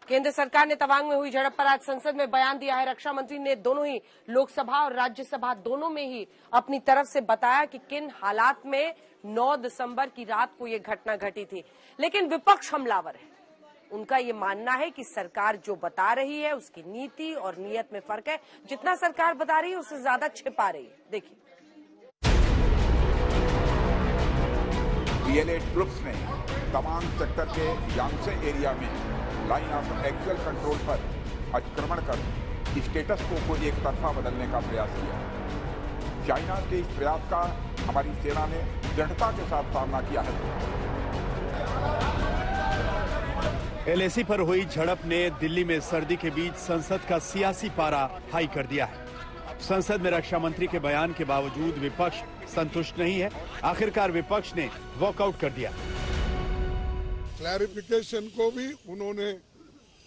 केंद्र सरकार ने तवांग में हुई झड़प पर आज संसद में बयान दिया है। रक्षा मंत्री ने दोनों ही लोकसभा और राज्यसभा दोनों में ही अपनी तरफ से बताया कि किन हालात में 9 दिसंबर की रात को ये घटना घटी थी। लेकिन विपक्ष हमलावर है। उनका ये मानना है कि सरकार जो बता रही है उसकी नीति और नीयत में फर्क है। जितना सरकार बता रही है उससे ज्यादा छिपा रही है। देखिए, पीएलए ट्रुप्स ने तवांग सेक्टर के यांगसे एरिया में लाइन ऑफ एक्चुअल कंट्रोल पर अतिक्रमण कर स्टेटस को एक तरफा बदलने का प्रयास किया। चाइना के इस प्रयास का हमारी सेना ने दृढ़ता के साथ सामना किया है। एलएसी पर हुई झड़प ने दिल्ली में सर्दी के बीच संसद का सियासी पारा हाई कर दिया है। संसद में रक्षा मंत्री के बयान के बावजूद विपक्ष संतुष्ट नहीं है। आखिरकार विपक्ष ने वॉकआउट कर दिया। क्लैरिफिकेशन को भी उन्होंने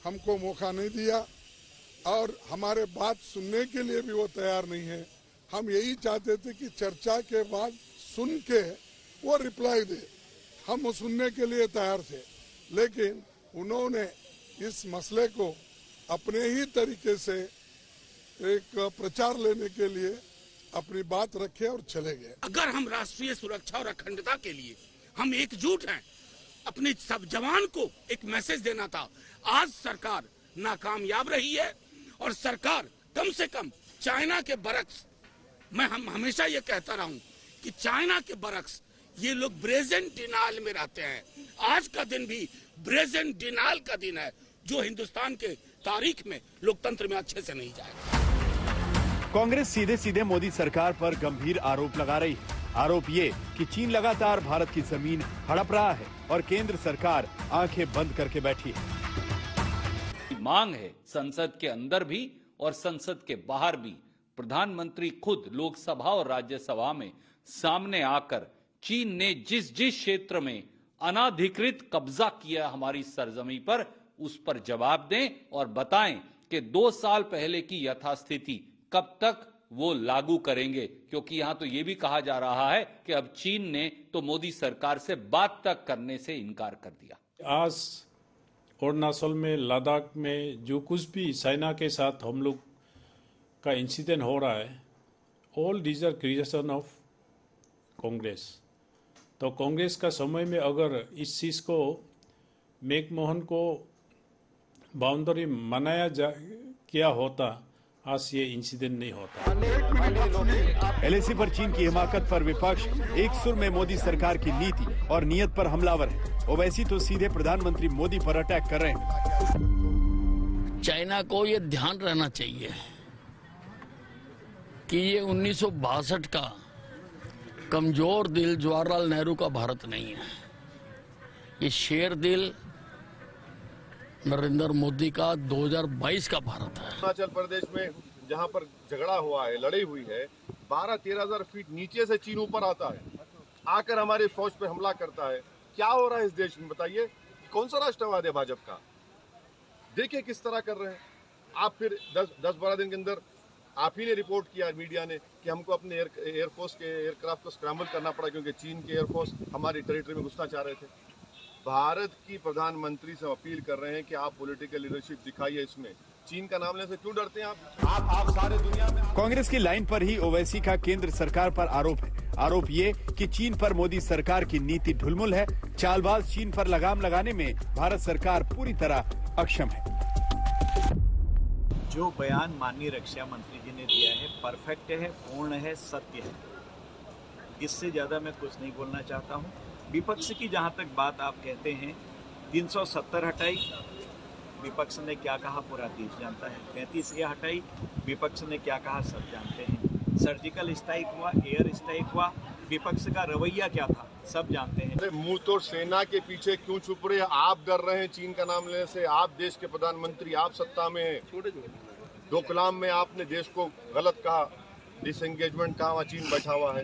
हमको मौका नहीं दिया और हमारे बात सुनने के लिए भी वो तैयार नहीं है। हम यही चाहते थे कि चर्चा के बाद सुन के वो रिप्लाई दे, हम सुनने के लिए तैयार थे। लेकिन उन्होंने इस मसले को अपने ही तरीके से एक प्रचार लेने के लिए अपनी बात रखे और चले गए। अगर हम राष्ट्रीय सुरक्षा और अखंडता के लिए हम एकजुट हैं, अपने सब जवान को एक मैसेज देना था। आज सरकार नाकामयाब रही है और सरकार कम से कम चाइना के बरक्स, हम हमेशा ये कहता रहा हूं कि चाइना के बरक्स ये लोग ब्रेजेंट डिनाल में रहते हैं। आज का दिन भी ब्रेजेंट डिनाल का दिन है, जो हिंदुस्तान के तारीख में लोकतंत्र में अच्छे से नहीं जाएगा। कांग्रेस सीधे सीधे मोदी सरकार पर गंभीर आरोप लगा रही है। आरोप ये कि चीन लगातार भारत की जमीन हड़प रहा है और केंद्र सरकार आंखें बंद करके बैठी है। मांग है संसद के अंदर भी और संसद के बाहर भी प्रधानमंत्री खुद लोकसभा और राज्यसभा में सामने आकर चीन ने जिस क्षेत्र में अनाधिकृत कब्जा किया हमारी सरजमी पर, उस पर जवाब दें और बताएं कि 2 साल पहले की यथास्थिति कब तक वो लागू करेंगे। क्योंकि यहां तो ये भी कहा जा रहा है कि अब चीन ने तो मोदी सरकार से बात तक करने से इनकार कर दिया। आज अरुणाचल में, लद्दाख में जो कुछ भी चाइना के साथ हम लोग का इंसिडेंट हो रहा है, all these are creation of Congress. तो कांग्रेस का समय में अगर इस चीज़ को मैकमोहन को बाउंड्री मनाया किया होता, आज ये इंसिडेंट नहीं होता। एलएसी पर चीन की हिमाकत पर विपक्ष एक सुर में मोदी सरकार की नीति और नीयत पर हमलावर है। ओवैसी तो सीधे प्रधानमंत्री मोदी पर अटैक कर रहे हैं। चाइना को ये ध्यान रहना चाहिए कि ये 1962 का कमजोर दिल जवाहरलाल नेहरू का भारत नहीं है। ये शेर दिल नरेंद्र मोदी का 2022 का भारत है। अरुणाचल प्रदेश में जहां पर झगड़ा हुआ है, लड़ाई हुई है, 12-13 हजार फीट नीचे से चीन ऊपर आता है, आकर हमारे फौज पे हमला करता है। क्या हो रहा है इस देश में, बताइए? कौन सा राष्ट्रवाद है भाजपा का? देखिए किस तरह कर रहे हैं आप। फिर 10-12 दिन के अंदर आप ही ने रिपोर्ट किया मीडिया ने कि हमको अपने एयरफोर्स के एयरक्राफ्ट को स्क्रैम्बल करना पड़ा क्योंकि चीन के एयरफोर्स हमारी टेरिटरी में घुसना चाह रहे थे। भारत की प्रधानमंत्री से अपील कर रहे हैं कि आप पॉलिटिकल लीडरशिप दिखाइए। इसमें चीन का नाम लेने से क्यों डरते हैं आप सारे दुनिया में। कांग्रेस की लाइन पर ही ओवैसी का केंद्र सरकार पर आरोप है। आरोप ये कि चीन पर मोदी सरकार की नीति ढुलमुल है। चालबाज चीन पर लगाम लगाने में भारत सरकार पूरी तरह अक्षम है। जो बयान माननीय रक्षा मंत्री जी ने दिया है, परफेक्ट है, पूर्ण है, सत्य है। इससे ज्यादा मैं कुछ नहीं बोलना चाहता हूँ। विपक्ष की जहाँ तक बात आप कहते हैं, 370 हटाई, विपक्ष ने क्या कहा पूरा देश जानता है। 35 ये हटाई, विपक्ष ने क्या कहा सब जानते हैं। सर्जिकल स्ट्राइक हुआ, एयर स्ट्राइक हुआ, विपक्ष का रवैया क्या था सब जानते हैं। मुंह तो सेना के पीछे क्यों छुप रहे हैं? आप डर रहे हैं चीन का नाम लेने से। आप देश के प्रधानमंत्री, आप सत्ता में हैं। डोकलाम में आपने देश को गलत कहा, डिसएंगेजमेंट कहा, वहाँ चीन बैठा हुआ है।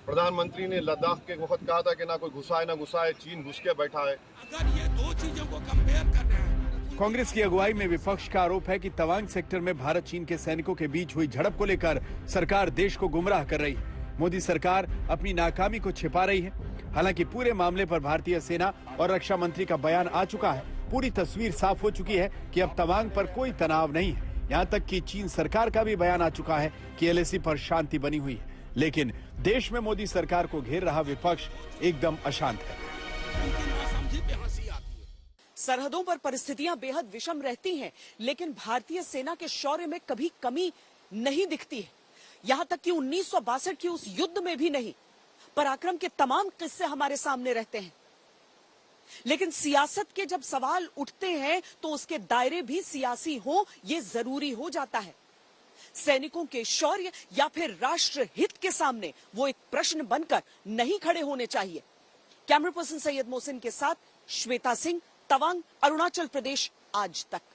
प्रधानमंत्री ने लद्दाख के वक्त कहा था कि ना कोई घुसा है ना घुसा है, चीन घुस के बैठा है। अगर ये दो चीजों को कंपेयर कर रहे हैं। कांग्रेस की अगुवाई में विपक्ष का आरोप है कि तवांग सेक्टर में भारत चीन के सैनिकों के बीच हुई झड़प को लेकर सरकार देश को गुमराह कर रही है। मोदी सरकार अपनी नाकामी को छिपा रही है। हालांकि पूरे मामले पर भारतीय सेना और रक्षा मंत्री का बयान आ चुका है। पूरी तस्वीर साफ हो चुकी है कि अब तवांग पर कोई तनाव नहीं है। यहाँ तक कि चीन सरकार का भी बयान आ चुका है कि एलएसी पर शांति बनी हुई है। लेकिन देश में मोदी सरकार को घेर रहा विपक्ष एकदम अशांत है। सरहदों पर परिस्थितियां बेहद विषम रहती हैं, लेकिन भारतीय सेना के शौर्य में कभी कमी नहीं दिखती है। यहां तक कि 1962 की उस युद्ध में भी नहीं। पराक्रम के तमाम किस्से हमारे सामने रहते हैं, लेकिन सियासत के जब सवाल उठते हैं तो उसके दायरे भी सियासी हो, ये जरूरी हो जाता है। सैनिकों के शौर्य या फिर राष्ट्र हित के सामने वो एक प्रश्न बनकर नहीं खड़े होने चाहिए। कैमरा पर्सन सैयद मोहसिन के साथ श्वेता सिंह, तवांग, अरुणाचल प्रदेश, आज तक।